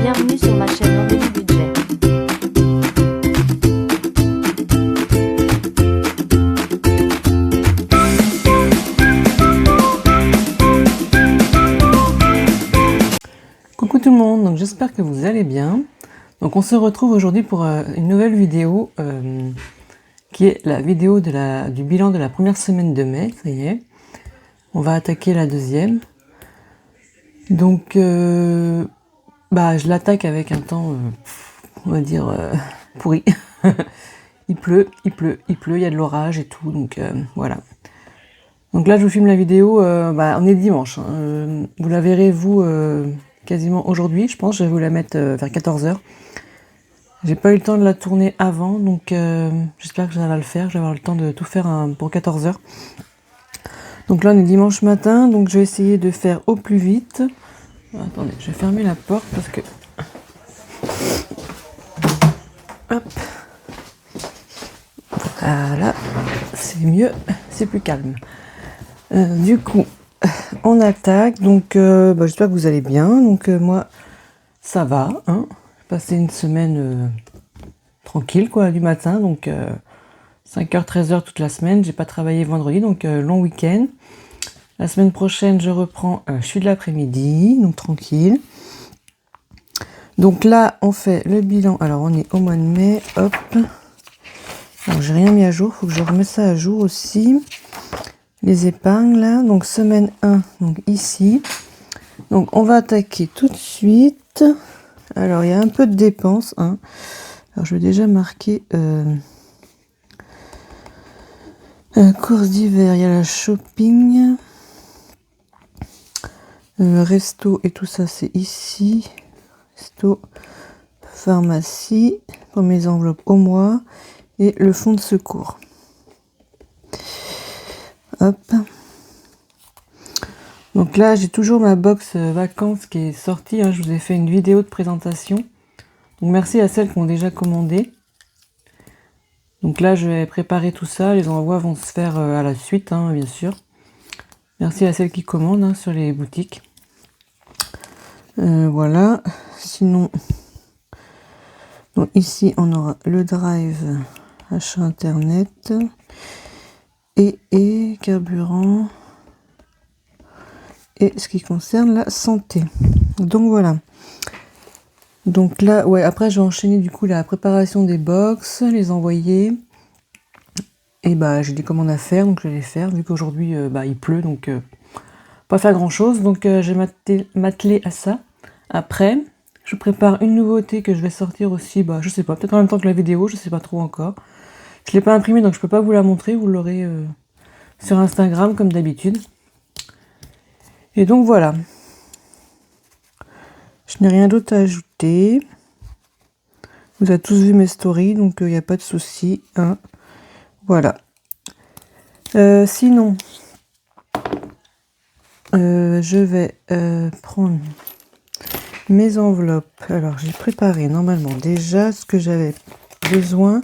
Bienvenue sur ma chaîne Aurélie Budget. Coucou tout le monde, donc j'espère que vous allez bien. Donc on se retrouve aujourd'hui pour une nouvelle vidéo qui est la vidéo du bilan de la première semaine de mai, ça y est. On va attaquer la deuxième. Donc je l'attaque avec un temps, on va dire, pourri. il pleut, il y a de l'orage et tout, donc voilà. Donc là je vous filme la vidéo, on est dimanche, hein. Vous la verrez vous quasiment aujourd'hui, je pense, je vais vous la mettre vers 14h. J'ai pas eu le temps de la tourner avant, donc j'espère que ça va le faire, je vais avoir le temps de tout faire pour 14h. Donc là on est dimanche matin, donc je vais essayer de faire au plus vite. Attendez, je vais fermer la porte parce que... Hop. Voilà, c'est mieux, c'est plus calme. Du coup, on attaque, donc j'espère que vous allez bien. Donc moi, ça va, hein. J'ai passé une semaine tranquille, quoi, du matin, donc 5h, 13h toute la semaine. J'ai pas travaillé vendredi, donc long week-end. La semaine prochaine, je reprends, je suis de l'après-midi, donc tranquille. Donc là, on fait le bilan. Alors, on est au mois de mai, hop. Alors, j'ai rien mis à jour, faut que je remette ça à jour aussi. Les épargnes, là. Donc, semaine 1, donc ici. Donc, on va attaquer tout de suite. Alors, il y a un peu de dépenses, hein. Alors, je vais déjà marquer... course d'hiver, il y a la shopping... resto et tout ça, c'est ici. Resto, pharmacie, pour mes enveloppes au mois. Et le fonds de secours. Hop. Donc là, j'ai toujours ma box vacances qui est sortie. Hein. Je vous ai fait une vidéo de présentation. Donc merci à celles qui ont déjà commandé. Donc là, je vais préparer tout ça. Les envois vont se faire à la suite, hein, bien sûr. Merci à celles qui commandent, hein, sur les boutiques. Voilà. Sinon, donc ici, on aura le drive, achat internet et carburant. Et ce qui concerne la santé. Donc voilà. Donc là, ouais, après je vais enchaîner du coup la préparation des box, les envoyer. Et j'ai des commandes à faire, donc je vais les faire. Vu qu'aujourd'hui il pleut, donc pas faire grand chose. Donc je vais m'atteler à ça. Après, je prépare une nouveauté que je vais sortir aussi, je sais pas, peut-être en même temps que la vidéo, je sais pas trop encore. Je l'ai pas imprimée, donc je peux pas vous la montrer, vous l'aurez sur Instagram comme d'habitude. Et donc voilà. Je n'ai rien d'autre à ajouter. Vous avez tous vu mes stories, donc il n'y a pas de souci, hein. Voilà. Sinon, je vais prendre mes enveloppes. Alors, j'ai préparé normalement déjà ce que j'avais besoin.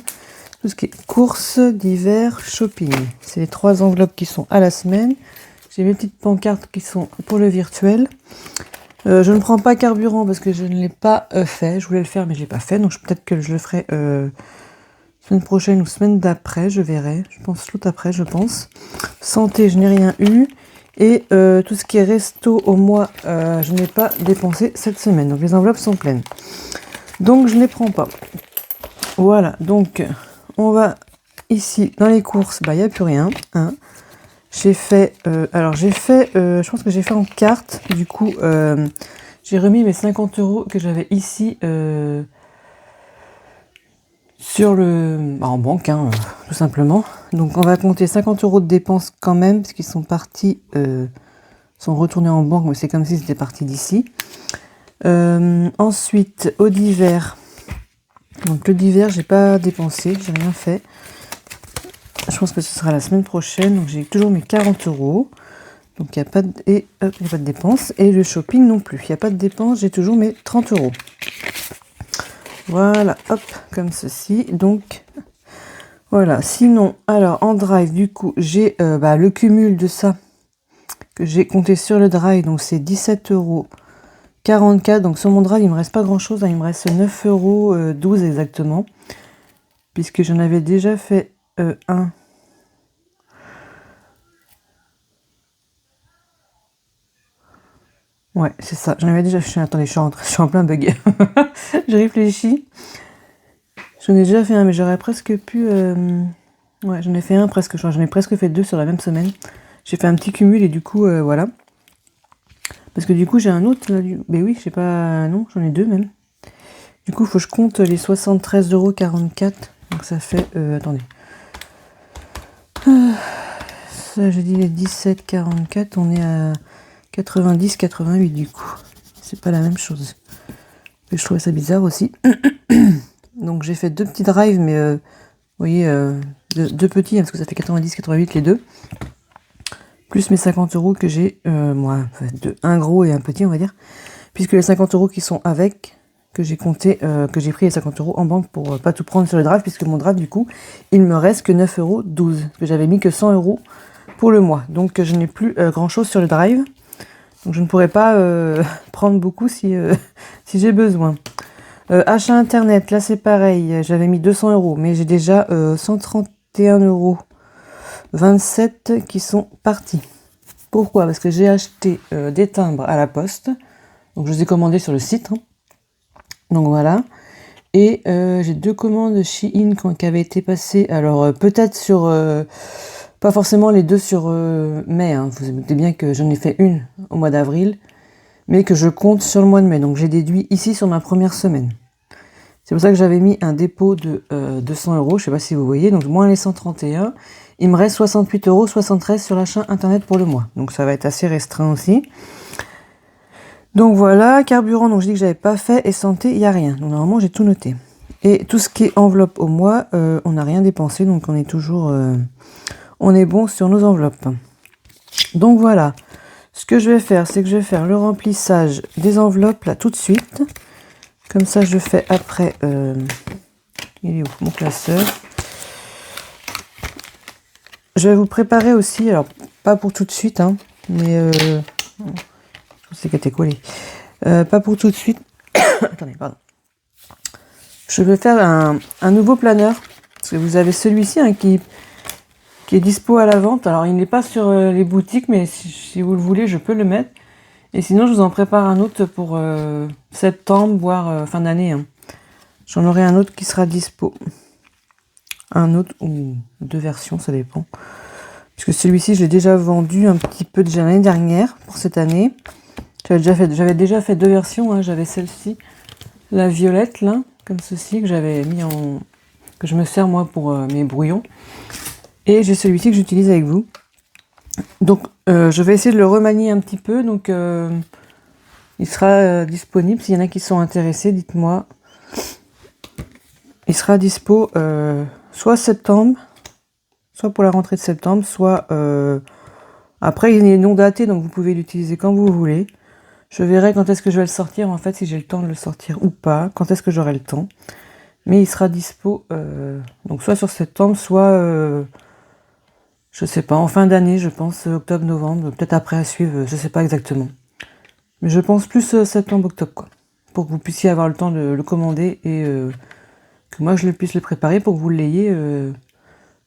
Tout ce qui est courses d'hiver, shopping. C'est les 3 enveloppes qui sont à la semaine. J'ai mes petites pancartes qui sont pour le virtuel. Je ne prends pas carburant parce que je ne l'ai pas fait. Je voulais le faire mais je ne l'ai pas fait. Donc peut-être que je le ferai semaine prochaine ou semaine d'après. Je verrai. Je pense tout après, je pense. Santé, je n'ai rien eu. Et tout ce qui est resto au mois, je n'ai pas dépensé cette semaine. Donc les enveloppes sont pleines. Donc je ne les prends pas. Voilà. Donc on va ici dans les courses. Il n'y a plus rien, hein. J'ai fait, je pense que j'ai fait en carte, du coup, j'ai remis mes 50 € que j'avais ici en banque, hein, tout simplement. Donc on va compter 50 € de dépenses quand même, parce qu'ils sont partis, sont retournés en banque, mais c'est comme si c'était parti d'ici. Ensuite, au d'hiver, donc le d'hiver, j'ai pas dépensé, j'ai rien fait. Je pense que ce sera la semaine prochaine. Donc j'ai toujours mes 40 €. Donc il n'y a pas de dépenses. Et le shopping non plus. Il n'y a pas de dépenses. J'ai toujours mes 30 €. Voilà, hop, comme ceci. Donc voilà. Sinon, alors en drive, du coup, j'ai le cumul de ça que j'ai compté sur le drive. Donc c'est 17,40 € 44. Donc sur mon drive, il me reste pas grand chose, hein. Il me reste 9,12 € exactement. Puisque j'en avais déjà fait un. Ouais, c'est ça. J'en avais déjà fait. Attendez, je suis en plein bug. Je réfléchis. J'en ai déjà fait un, mais j'aurais presque pu. Ouais, j'en ai fait un presque. J'en ai presque fait 2 sur la même semaine. J'ai fait un petit cumul et du coup, voilà. Parce que du coup, j'ai un autre. Là, mais oui, je sais pas. Non, j'en ai 2 même. Du coup, il faut que je compte les 73,44 €. Donc ça fait. Attendez. Ça, j'ai dit les 17,44. On est à 90,88 du coup. C'est pas la même chose. Et je trouvais ça bizarre aussi. Donc j'ai fait 2 petits drives, mais vous voyez, 2 petits, hein, parce que ça fait 90,88 les deux. Plus mes 50 € que j'ai, moi, un gros et un petit, on va dire. Puisque les 50 € qui sont avec, que j'ai compté, que j'ai pris les 50 € en banque pour pas tout prendre sur le drive, puisque mon drive, du coup, il me reste que 9,12 €. Parce que j'avais mis que 100 € pour le mois. Donc je n'ai plus grand chose sur le drive. Donc je ne pourrais pas prendre beaucoup si j'ai besoin. Achat internet, là c'est pareil, j'avais mis 200 €, mais j'ai déjà 131,27 € qui sont partis. Pourquoi? Parce que j'ai acheté des timbres à la poste, donc je les ai commandés sur le site, hein. Donc voilà. Et j'ai 2 commandes Shein qui avaient été passées, alors peut-être sur... pas forcément les 2 sur mai, hein. Vous vous doutez bien que j'en ai fait une au mois d'avril, mais que je compte sur le mois de mai. Donc j'ai déduit ici sur ma première semaine. C'est pour ça que j'avais mis un dépôt de 200 €, je sais pas si vous voyez, donc moins les 131. Il me reste 68,73 € sur l'achat internet pour le mois. Donc ça va être assez restreint aussi. Donc voilà, carburant, donc je dis que j'avais pas fait, et santé, il n'y a rien. Donc normalement j'ai tout noté. Et tout ce qui est enveloppe au mois, on n'a rien dépensé, donc on est toujours... on est bon sur nos enveloppes. Donc voilà. Ce que je vais faire, c'est que je vais faire le remplissage des enveloppes là tout de suite. Comme ça, je fais après... il est où mon classeur? Je vais vous préparer aussi, alors pas pour tout de suite, hein, mais... je sais qu'elle était collée. Pas pour tout de suite. Attendez, pardon. Je vais faire un nouveau planeur. Parce que vous avez celui-ci, hein, qui est dispo à la vente. Alors, il n'est pas sur les boutiques, mais si vous le voulez, je peux le mettre. Et sinon, je vous en prépare un autre pour septembre, voire fin d'année, hein. J'en aurai un autre qui sera dispo. Un autre ou 2 versions, ça dépend. Parce que celui-ci, je l'ai déjà vendu un petit peu déjà l'année dernière, pour cette année. J'avais déjà fait 2 versions, hein. J'avais celle-ci, la violette, là, comme ceci, que j'avais mis en... que je me sers, moi, pour mes brouillons. Et j'ai celui-ci que j'utilise avec vous. Donc, je vais essayer de le remanier un petit peu. Donc, il sera disponible. S'il y en a qui sont intéressés, dites-moi. Il sera dispo soit septembre, soit pour la rentrée de septembre, soit... après, il est non daté, donc vous pouvez l'utiliser quand vous voulez. Je verrai quand est-ce que je vais le sortir, en fait, si j'ai le temps de le sortir ou pas. Quand est-ce que j'aurai le temps. Mais il sera dispo, donc soit sur septembre, soit... je sais pas, en fin d'année, je pense, octobre, novembre, peut-être après à suivre, je sais pas exactement. Mais je pense plus septembre, octobre, quoi. Pour que vous puissiez avoir le temps de le commander et que moi je puisse le préparer pour que vous l'ayez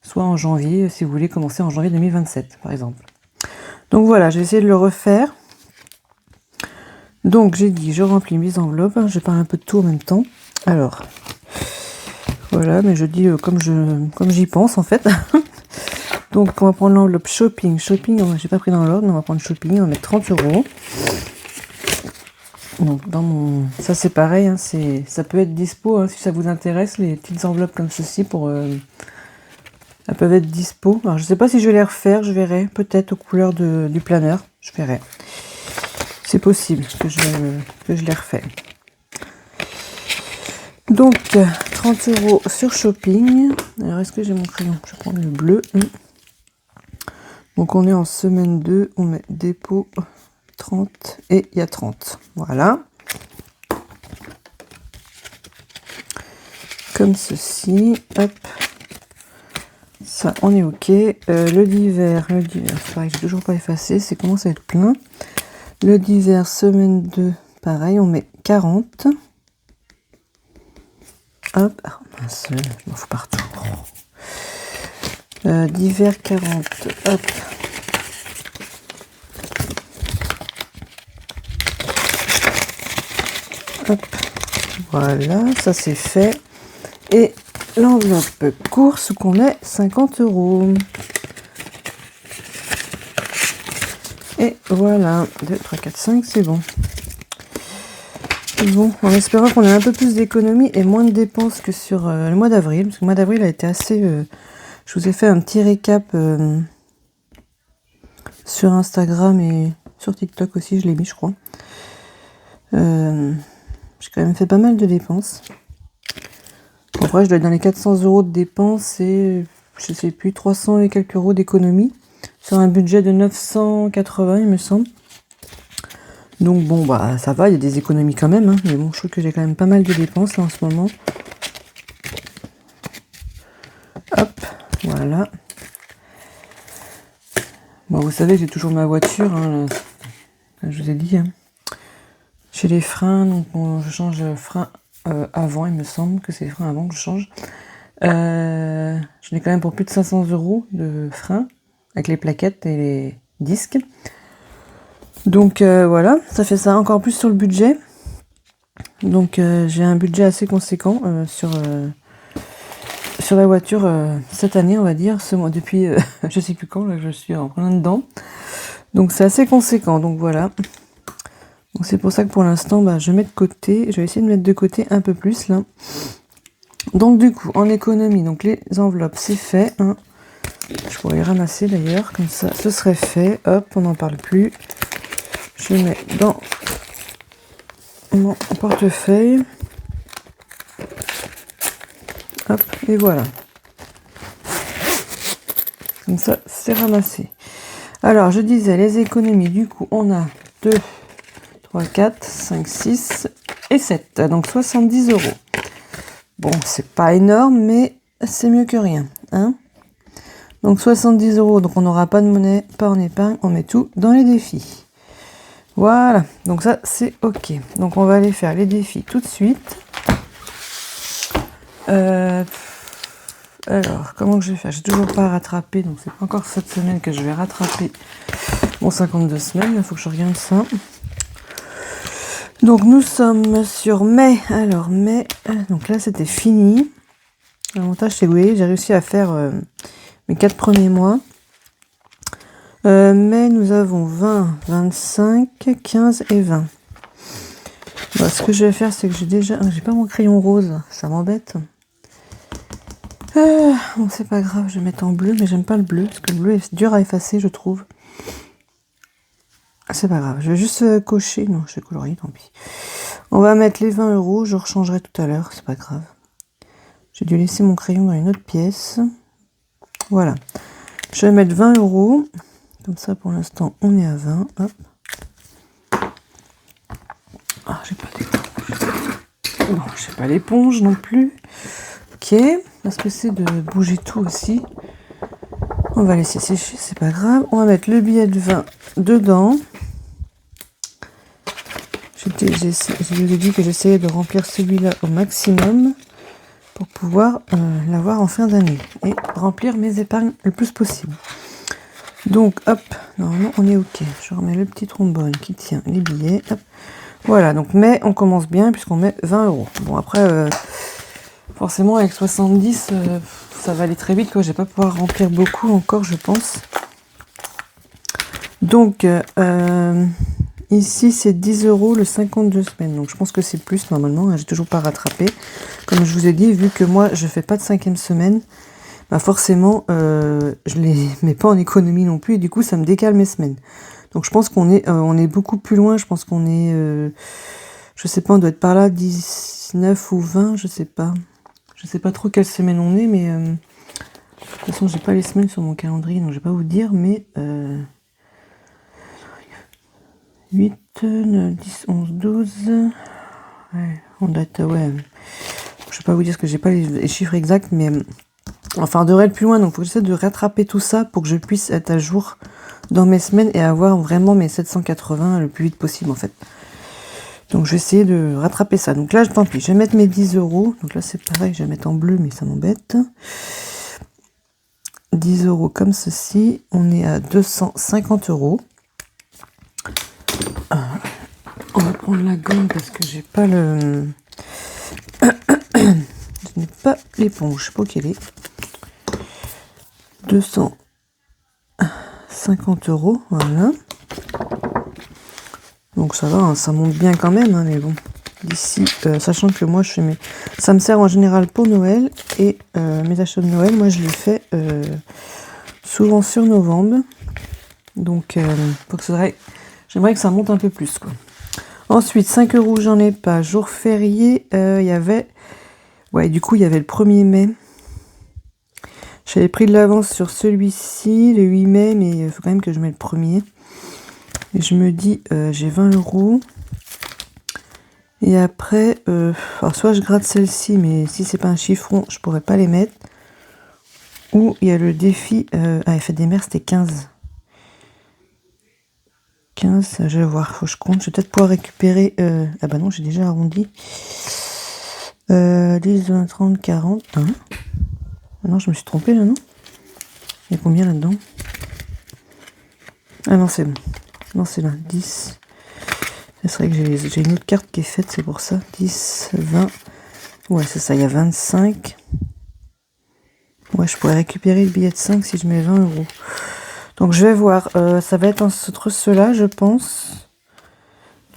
soit en janvier, si vous voulez commencer en janvier 2027, par exemple. Donc voilà, je vais essayer de le refaire. Donc j'ai dit, je remplis mes enveloppes, hein, je parle un peu de tout en même temps. Alors, voilà, mais je dis comme j'y pense en fait. Donc on va prendre l'enveloppe shopping. Shopping, j'ai pas pris dans l'ordre, on va prendre shopping, on va mettre 30 €. Donc dans mon... ça c'est pareil, hein, ça peut être dispo, hein, si ça vous intéresse, les petites enveloppes comme ceci pour... elles peuvent être dispo. Alors je sais pas si je vais les refaire, je verrai, peut-être aux couleurs du planeur, je verrai. C'est possible que je les refais. Donc 30 € sur shopping. Alors est-ce que j'ai mon crayon? Je prends le bleu. Donc on est en semaine 2, on met dépôt 30 et il y a 30. Voilà. Comme ceci. Hop. Ça, on est ok. Le d'hiver, c'est pareil, j'ai toujours pas effacé, c'est commence à être plein. Le d'hiver, semaine 2, pareil, on met 40. Hop, ah, mince, je m'en fous partout. D'hiver 40, hop. Hop, voilà, ça c'est fait. Et l'enveloppe course qu'on met 50 €. Et voilà, 2, 3, 4, 5, c'est bon. Bon, en espérant qu'on ait un peu plus d'économies et moins de dépenses que sur le mois d'avril. Parce que le mois d'avril a été assez... je vous ai fait un petit récap sur Instagram et sur TikTok aussi, je l'ai mis, je crois. J'ai quand même fait pas mal de dépenses. En vrai, je dois être dans les 400 € de dépenses et, je sais plus, 300 et quelques euros d'économie. Sur un budget de 980, il me semble. Donc bon, bah ça va, il y a des économies quand même, hein, mais bon, je trouve que j'ai quand même pas mal de dépenses là en ce moment. Hop, voilà. Bon, vous savez, j'ai toujours ma voiture, hein, là, je vous ai dit. Hein. Chez les freins, donc je change frein avant, il me semble que c'est les freins avant que je change. Je l'ai quand même pour plus de 500 € de freins, avec les plaquettes et les disques. Donc voilà, ça fait ça encore plus sur le budget. Donc j'ai un budget assez conséquent sur la voiture cette année, on va dire, ce mois, depuis je sais plus quand, là je suis en plein dedans. Donc c'est assez conséquent, donc voilà. Donc c'est pour ça que pour l'instant, bah, je mets de côté, je vais essayer de mettre de côté un peu plus là. Donc du coup, en économie, donc les enveloppes, c'est fait. Hein. Je pourrais les ramasser d'ailleurs, comme ça, ce serait fait. Hop, on n'en parle plus. Je mets dans mon portefeuille. Hop, et voilà. Comme ça, c'est ramassé. Alors, je disais, les économies, du coup, on a 2, 3, 4, 5, 6 et 7. Donc, 70 €. Bon, c'est pas énorme, mais c'est mieux que rien. Hein, donc, 70 €. Donc, on n'aura pas de monnaie, pas en épargne. On met tout dans les défis. Voilà, donc ça c'est ok. Donc on va aller faire les défis tout de suite. Alors, comment que je vais faire? J'ai toujours pas rattrapé, donc c'est pas encore cette semaine que je vais rattraper mon 52 semaines. Il faut que je regarde ça. Donc nous sommes sur mai. Alors mai, donc là c'était fini. L'avantage c'est que vous voyez, j'ai réussi à faire mes 4 premiers mois. Mais nous avons 20, 25, 15 et 20. Bon, ce que je vais faire, c'est que j'ai pas mon crayon rose, ça m'embête. Bon, c'est pas grave, je vais mettre en bleu, mais j'aime pas le bleu, parce que le bleu est dur à effacer, je trouve. C'est pas grave, je vais juste cocher. Non, je vais colorier, tant pis. On va mettre les 20 €, je rechangerai tout à l'heure, c'est pas grave. J'ai dû laisser mon crayon dans une autre pièce. Voilà. Je vais mettre 20 €. Comme ça, pour l'instant, on est à 20. Hop. Ah, j'ai pas d'éponge. Non, j'ai pas l'éponge non plus. Ok. Parce que c'est de bouger tout aussi. On va laisser sécher, c'est pas grave. On va mettre le billet de 20 dedans. Je vous ai dit que j'essayais de remplir celui-là au maximum pour pouvoir l'avoir en fin d'année et remplir mes épargnes le plus possible. Donc, hop, normalement, on est ok. Je remets le petit trombone qui tient les billets. Hop. Voilà, donc, mais on commence bien puisqu'on met 20 €. Bon, après, forcément, avec 70, ça va aller très vite, quoi. Je vais pas pouvoir remplir beaucoup encore, je pense. Donc, ici, c'est 10 € le 52 semaines. Donc, je pense que c'est plus, normalement. Hein, j'ai toujours pas rattrapé. Comme je vous ai dit, vu que moi, je fais pas de 5e semaine, bah forcément, je les mets pas en économie non plus, et du coup, ça me décale mes semaines. Donc, je pense qu'on est beaucoup plus loin. Je pense qu'on est, je sais pas, on doit être par là 19 ou 20, je sais pas. Je sais pas trop quelle semaine on est, mais de toute façon, j'ai pas les semaines sur mon calendrier, donc je vais pas vous dire, mais 8, 9, 10, 11, 12. Ouais, on doit être, ouais. Je vais pas vous dire que j'ai pas les chiffres exacts, mais enfin, on devrait être plus loin, donc il faut que j'essaie de rattraper tout ça pour que je puisse être à jour dans mes semaines et avoir vraiment mes 780 le plus vite possible, en fait. Donc je vais essayer de rattraper ça. Donc là, tant pis, je vais mettre mes 10 euros. Donc là, c'est pareil, je vais mettre en bleu, mais ça m'embête. 10 euros comme ceci. On est à 250 euros. On va prendre la gomme parce que j'ai pas le... je n'ai pas l'éponge, je sais pas où qu'elle est. 250 euros, voilà. Donc ça va, hein, ça monte bien quand même, hein, mais bon. D'ici, sachant que moi je fais mes... Ça me sert en général pour Noël, et mes achats de Noël, moi je les fais souvent sur novembre. Donc j'aimerais que ça monte un peu plus, quoi. Ensuite, 5 euros, j'en ai pas. Jour férié, il y avait... Ouais, du coup, il y avait le 1er mai. J'avais pris de l'avance sur celui-ci, le 8 mai, mais il faut quand même que je mette le 1er. Et je me dis, j'ai 20 euros. Et après, alors soit je gratte celle-ci, mais si c'est pas un chiffron, je pourrais pas les mettre. Ou il y a le défi, effet des mers, c'était 15. 15, je vais voir, faut que je compte. Je vais peut-être pouvoir récupérer... ah bah non, j'ai déjà arrondi. 10, 20, 30, 40. Hein. Ah non, je me suis trompée là, non? Il y a combien là-dedans? Ah non, c'est bon. Non, c'est là. 10. C'est vrai que j'ai une autre carte qui est faite, c'est pour ça. 10, 20. Ouais, c'est ça, il y a 25. Ouais, je pourrais récupérer le billet de 5 si je mets 20 euros. Donc je vais voir. Ça va être entre ceux-là, je pense.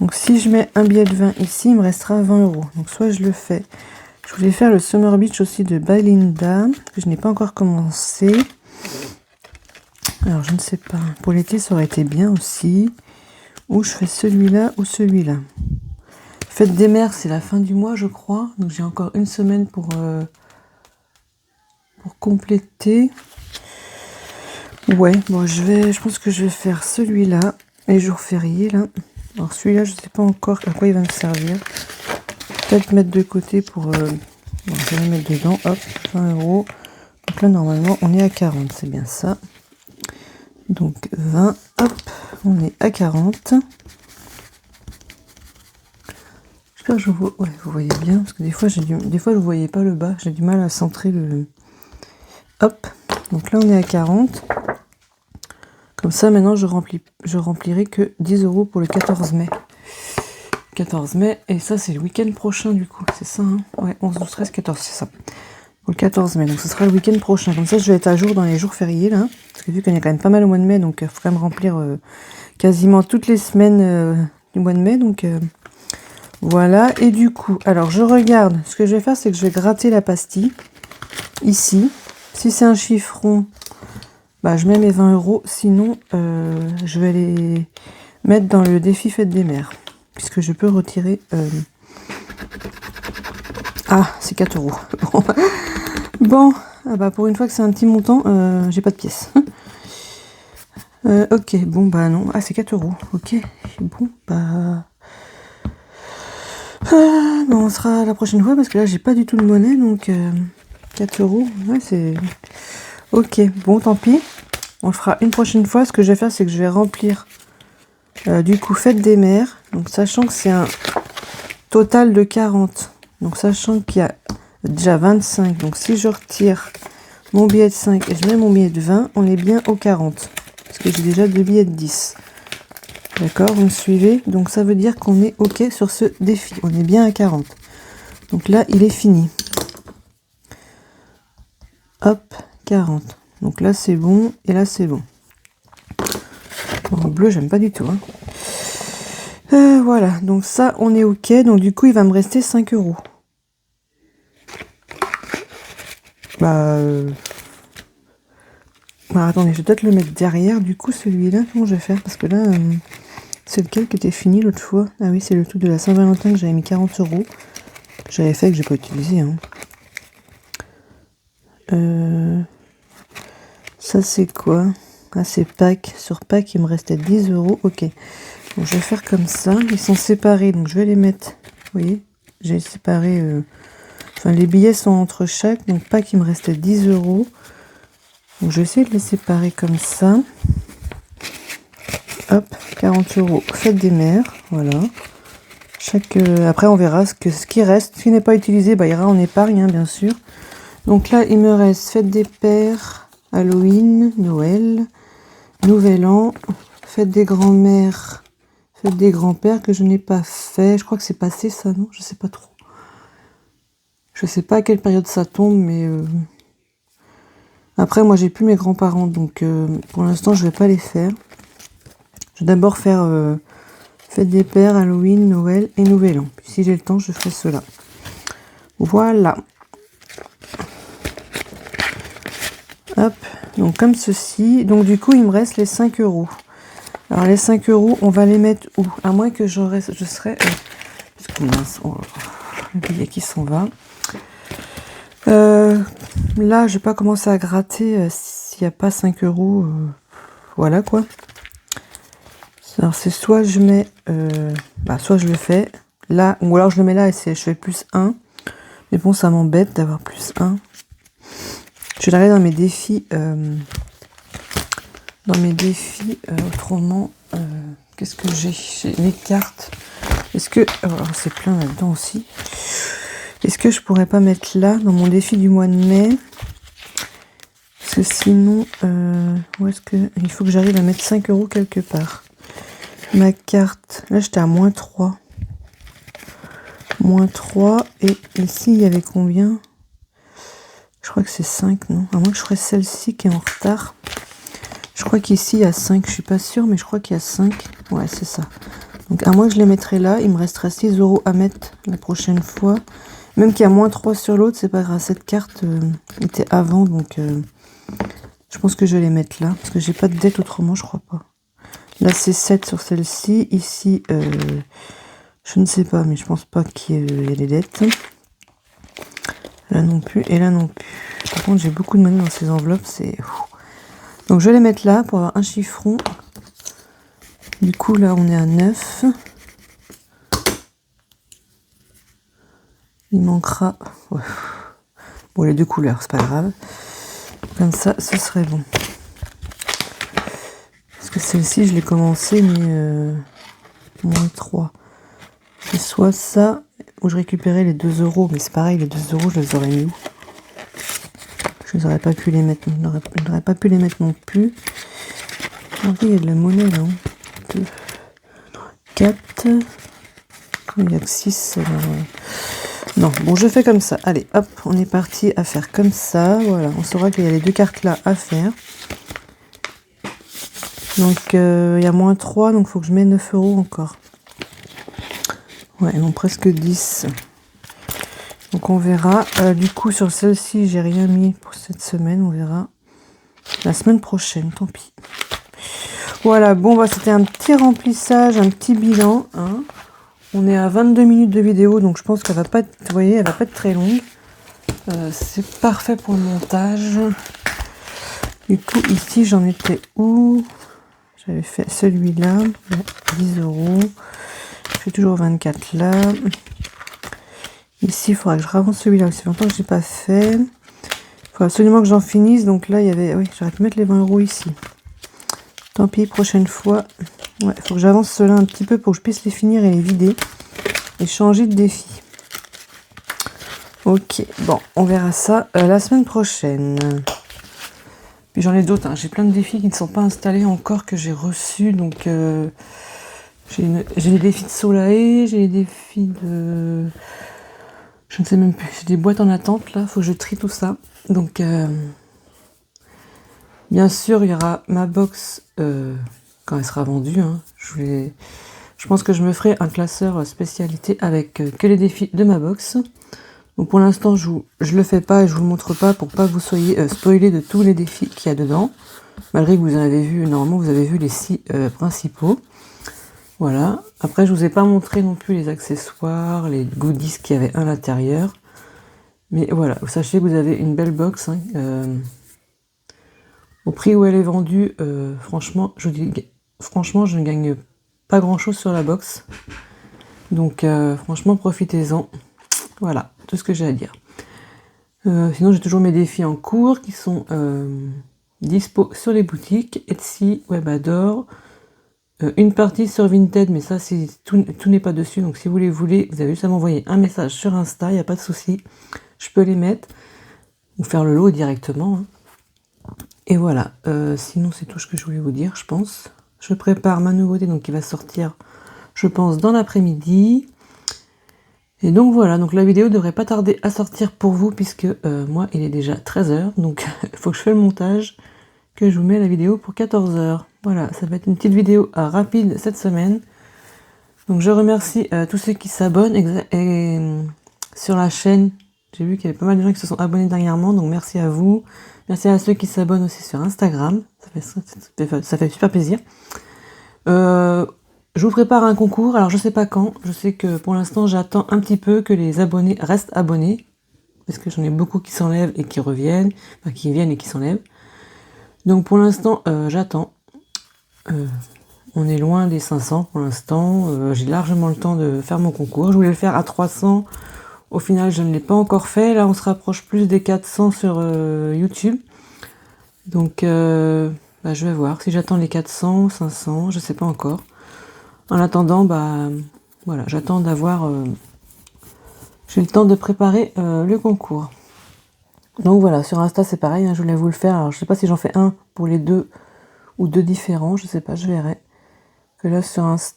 Donc si je mets un billet de 20 ici, il me restera 20 euros. Donc soit je le fais. Je voulais faire le Summer Beach aussi de Belinda, que je n'ai pas encore commencé. Alors je ne sais pas. Pour l'été, ça aurait été bien aussi. Ou je fais celui-là ou celui-là. Fête des mères, c'est la fin du mois, je crois. Donc j'ai encore une semaine pour compléter. Ouais, bon, je pense que je vais faire celui-là. Les jours fériés, là. Alors celui-là, je ne sais pas encore à quoi il va me servir. Peut-être mettre de côté pour... bon, je vais le mettre dedans. Hop, 20 euros. Donc là, normalement, on est à 40. C'est bien ça. Donc 20, hop, on est à 40. J'espère que je vois... Ouais, vous voyez bien. Parce que des fois, je ne voyais pas le bas. J'ai du mal à centrer le... Hop. Donc là, on est à 40. Comme ça, maintenant, je remplirai que 10 euros pour le 14 mai. 14 mai, et ça, c'est le week-end prochain, du coup. C'est ça, hein? Ouais, 11, 12, 13, 14, c'est ça. Pour le 14 mai, donc ce sera le week-end prochain. Comme ça, je vais être à jour dans les jours fériés, là. Parce que vu qu'il y a quand même pas mal au mois de mai, donc il faut quand même remplir quasiment toutes les semaines du mois de mai. Donc voilà, et du coup, alors je regarde. Ce que je vais faire, c'est que je vais gratter la pastille. Ici. Si c'est un chiffron... Bah, je mets mes 20 euros, sinon je vais les mettre dans le défi fête des mères, puisque je peux retirer... Ah, c'est 4 euros. Bon, ah bah pour une fois que c'est un petit montant, j'ai pas de pièces. Ok, bon bah non, ah c'est 4 euros, ok, bon bah... Bon, on sera la prochaine fois, parce que là j'ai pas du tout de monnaie, donc 4 euros, ouais c'est... Ok, bon tant pis. On le fera une prochaine fois. Ce que je vais faire, c'est que je vais remplir du coup fête des mères. Donc sachant que c'est un total de 40. Donc sachant qu'il y a déjà 25. Donc si je retire mon billet de 5 et je mets mon billet de 20, on est bien au 40. Parce que j'ai déjà 2 billets de 10. D'accord, vous me suivez? Donc ça veut dire qu'on est ok sur ce défi. On est bien à 40. Donc là, il est fini. Hop, 40. Donc là c'est bon et là c'est bon. En bleu j'aime pas du tout. Hein. Voilà, donc ça on est ok. Donc du coup il va me rester 5 euros. Bah, attendez, je vais peut-être le mettre derrière. Du coup celui-là, comment je vais faire? Parce que là c'est lequel qui était fini l'autre fois? Ah oui, c'est le tout de la Saint-Valentin que j'avais mis 40 euros. J'avais fait que j'ai pas utilisé. Hein. Ça c'est quoi? Ah c'est Pâques. Sur Pâques il me restait 10 euros. Ok. Donc je vais faire comme ça. Ils sont séparés. Donc je vais les mettre. Vous voyez? J'ai séparé. Enfin les billets sont entre chaque. Donc Pâques il me restait 10 euros. Donc je vais essayer de les séparer comme ça. Hop. 40 euros. Fête des mères. Voilà. Après, on verra ce qui reste. Ce qui n'est pas utilisé, bah, ira en épargne, hein, bien sûr. Donc là, il me reste fête des pères, Halloween, Noël, Nouvel An, fête des grands-mères, fête des grands-pères que je n'ai pas fait. Je crois que c'est passé ça, non? Je sais pas trop. Je sais pas à quelle période ça tombe, mais... Après, moi, j'ai plus mes grands-parents, donc pour l'instant, je vais pas les faire. Je vais d'abord faire fête des pères, Halloween, Noël et Nouvel An. Puis si j'ai le temps, je ferai cela. Voilà. Hop, donc comme ceci. Donc du coup, il me reste les 5 euros. Alors les 5 euros, on va les mettre où? À moins que je serais... mince, oh, le billet qui s'en va. Là, je vais pas commencer à gratter s'il n'y a pas 5 euros. Voilà quoi. Alors c'est soit je mets... soit je le fais là, ou alors je le mets là et je fais plus 1. Mais bon, ça m'embête d'avoir plus 1. Je vais regarder dans mes défis. Autrement, qu'est-ce que j'ai? J'ai mes cartes. Est-ce que... alors c'est plein là-dedans aussi. Est-ce que je pourrais pas mettre là, dans mon défi du mois de mai? Parce que sinon, où est-ce que... Il faut que j'arrive à mettre 5 euros quelque part. Ma carte, là j'étais à moins 3. Moins 3, et ici il y avait combien? Je crois que c'est 5, non? À moins que je ferais celle-ci qui est en retard. Je crois qu'ici il y a 5, je suis pas sûre, mais je crois qu'il y a 5. Ouais, c'est ça. Donc à moins que je les mettrai là, il me restera 6 euros à mettre la prochaine fois. Même qu'il y a moins 3 sur l'autre, c'est pas grave. Cette carte était avant, donc je pense que je vais les mettre là. Parce que j'ai pas de dette autrement, je crois pas. Là c'est 7 sur celle-ci. Ici, je ne sais pas, mais je pense pas qu'il y ait des dettes. Là non plus, et là non plus. Par contre, j'ai beaucoup de monnaie dans ces enveloppes, c'est... Donc je vais les mettre là pour avoir un chiffron. Du coup, là, on est à 9. Il manquera... Ouais. Bon, les deux couleurs, c'est pas grave. Comme ça, ce serait bon. Parce que celle-ci, je l'ai commencé, mais... moins 3. C'est soit ça, ou je récupérais les 2 euros. Mais c'est pareil, les 2 euros, je les aurais mis où? Je n'aurais pas pu les mettre. Je n'aurais pas pu les mettre non plus. Il y a de la monnaie là. 2, 4. Il n'y a que 6. Non, bon, je fais comme ça. Allez, hop, on est parti à faire comme ça. Voilà, on saura qu'il y a les deux cartes là à faire. Donc, il y a moins 3, donc il faut que je mette 9 euros encore. Ouais, non, presque 10. Donc, on verra. Du coup, sur celle-ci, j'ai rien mis pour cette semaine. On verra la semaine prochaine, tant pis. Voilà, bon, bah, c'était un petit remplissage, un petit bilan. Hein. On est à 22 minutes de vidéo, donc je pense qu'elle va pas être, vous voyez, elle va pas être très longue. C'est parfait pour le montage. Du coup, ici, j'en étais où? J'avais fait celui-là, 10 euros. Je fais toujours 24 là. Ici, il faudra que je ravance celui-là. C'est longtemps que je n'ai pas fait. Il faut absolument que j'en finisse. Donc là, il y avait... Oui, j'aurais pu mettre les 20 euros ici. Tant pis, prochaine fois. Ouais, il faut que j'avance cela un petit peu pour que je puisse les finir et les vider. Et changer de défi. Ok, bon, on verra ça la semaine prochaine. Puis j'en ai d'autres. Hein. J'ai plein de défis qui ne sont pas installés encore, que j'ai reçus. Donc, j'ai les défis de Solae, j'ai les défis de... Je ne sais même plus. J'ai des boîtes en attente, là. Il faut que je trie tout ça. Donc, bien sûr, il y aura ma box quand elle sera vendue. Hein. Je pense que je me ferai un classeur spécialité avec que les défis de ma box. Donc, pour l'instant, je le fais pas et je vous le montre pas pour pas que vous soyez spoilés de tous les défis qu'il y a dedans. Malgré que vous en avez vu, normalement, vous avez vu les 6 principaux. Voilà. Après, je vous ai pas montré non plus les accessoires, les goodies qu'il y avait à l'intérieur. Mais voilà, sachez que vous avez une belle box. Hein, au prix où elle est vendue, franchement, je ne gagne pas grand-chose sur la box. Donc, franchement, profitez-en. Voilà, tout ce que j'ai à dire. Sinon, j'ai toujours mes défis en cours qui sont dispo sur les boutiques Etsy, Webador, une partie sur Vinted, mais ça, tout n'est pas dessus. Donc si vous les voulez, vous avez juste à m'envoyer un message sur Insta, il n'y a pas de souci. Je peux les mettre ou faire le lot directement. Hein. Et voilà, sinon c'est tout ce que je voulais vous dire, je pense. Je prépare ma nouveauté, donc qui va sortir, je pense, dans l'après-midi. Et donc voilà, donc la vidéo devrait pas tarder à sortir pour vous, puisque moi, il est déjà 13h, donc il faut que je fasse le montage, que je vous mets la vidéo pour 14h. Voilà, ça va être une petite vidéo rapide cette semaine. Donc je remercie tous ceux qui s'abonnent et sur la chaîne. J'ai vu qu'il y avait pas mal de gens qui se sont abonnés dernièrement, donc merci à vous. Merci à ceux qui s'abonnent aussi sur Instagram, ça fait super plaisir. Je vous prépare un concours, alors je sais pas quand, je sais que pour l'instant j'attends un petit peu que les abonnés restent abonnés, parce que j'en ai beaucoup qui s'enlèvent et qui reviennent, enfin qui viennent et qui s'enlèvent. Donc pour l'instant j'attends. On est loin des 500 pour l'instant, j'ai largement le temps de faire mon concours. Je voulais le faire à 300, au final je ne l'ai pas encore fait, là on se rapproche plus des 400 sur YouTube. Donc je vais voir si j'attends les 400, 500, je sais pas encore. En attendant, voilà, j'attends d'avoir... j'ai le temps de préparer le concours. Donc voilà, sur Insta c'est pareil, hein, je voulais vous le faire. Alors je sais pas si j'en fais un pour les deux ou deux différents, je sais pas, je verrai. Que là sur Insta,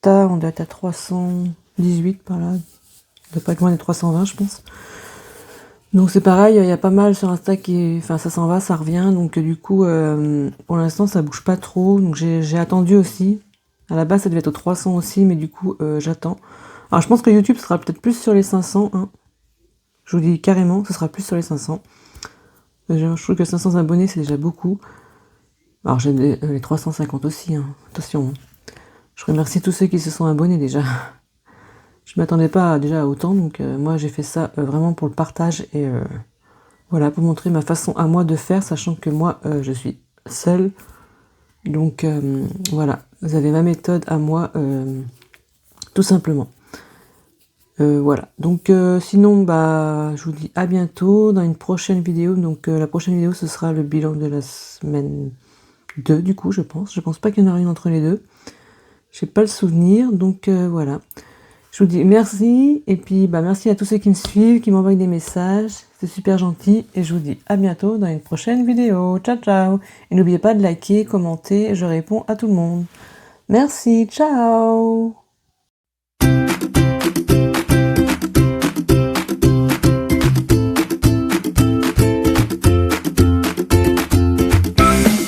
on doit être à 318 par là. On doit pas être loin des 320, je pense. Donc c'est pareil, il y a pas mal sur Insta enfin ça s'en va, ça revient. Donc du coup, pour l'instant ça bouge pas trop. Donc j'ai attendu aussi. À la base, ça devait être aux 300 aussi, mais du coup, j'attends. Alors, je pense que YouTube sera peut-être plus sur les 500. Hein. Je vous dis carrément, ce sera plus sur les 500. Je trouve que 500 abonnés, c'est déjà beaucoup. Alors, j'ai les 350 aussi. Hein. Attention. Hein. Je remercie tous ceux qui se sont abonnés déjà. Je m'attendais pas déjà à autant, donc moi, j'ai fait ça vraiment pour le partage et voilà, pour montrer ma façon à moi de faire, sachant que moi, je suis seule. Donc voilà, vous avez ma méthode à moi, tout simplement. Voilà, donc sinon je vous dis à bientôt dans une prochaine vidéo. Donc la prochaine vidéo ce sera le bilan de la semaine 2 du coup je pense pas qu'il y en aura une entre les deux. J'ai pas le souvenir, donc voilà. Je vous dis merci, et puis merci à tous ceux qui me suivent, qui m'envoient des messages, c'est super gentil, et je vous dis à bientôt dans une prochaine vidéo. Ciao ciao. Et n'oubliez pas de liker, commenter, je réponds à tout le monde. Merci, ciao.